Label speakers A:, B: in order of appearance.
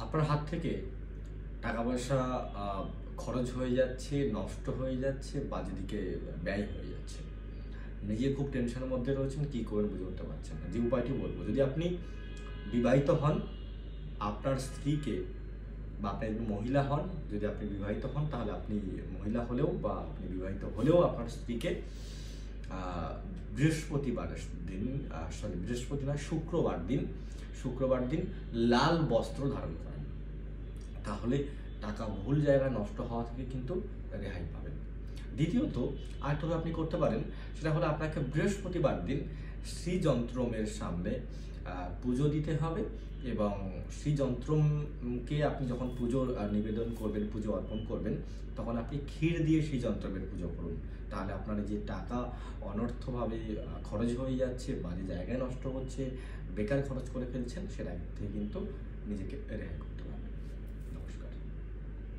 A: আপনার হাত থেকে টাকা পয়সা খরচ হয়ে যাচ্ছে, নষ্ট হয়ে যাচ্ছে বা যেদিকে ব্যয় হয়ে যাচ্ছে, নিজে খুব টেনশনের মধ্যে রয়েছেন, কী করবেন বুঝে উঠতে পারছেন না। যে উপায়টি বলবো, যদি আপনি বিবাহিত হন, আপনার স্ত্রীকে বা আপনি একজন মহিলা হন, যদি আপনি বিবাহিত হন তাহলে আপনি মহিলা হলেও বা আপনি বিবাহিত হলেও আপনার স্ত্রীকে বৃহস্পতিবার দিন, বৃহস্পতি নয়, শুক্রবার দিন লাল বস্ত্র ধারণ করেন, তাহলে টাকা ভুল জায়গায় নষ্ট হওয়া থেকে কিন্তু রেহাই পাবেন। দ্বিতীয়ত আরেকটা আপনি করতে পারেন, সেটা হলো আপনাকে বৃহস্পতিবার দিন শ্রীযন্ত্রমের সামনে পুজো দিতে হবে, এবং শ্রীযন্ত্রমকে আপনি যখন পুজো নিবেদন করবেন, পুজো অর্পণ করবেন, তখন আপনি ক্ষীর দিয়ে শ্রীযন্ত্রমের পুজো করুন। তাহলে আপনার যে টাকা অনর্থভাবে খরচ হয়ে যাচ্ছে, বাজে জায়গায় নষ্ট হচ্ছে, বেকার খরচ করে ফেলছেন, সেটা থেকে কিন্তু নিজেকে রেহাই করতে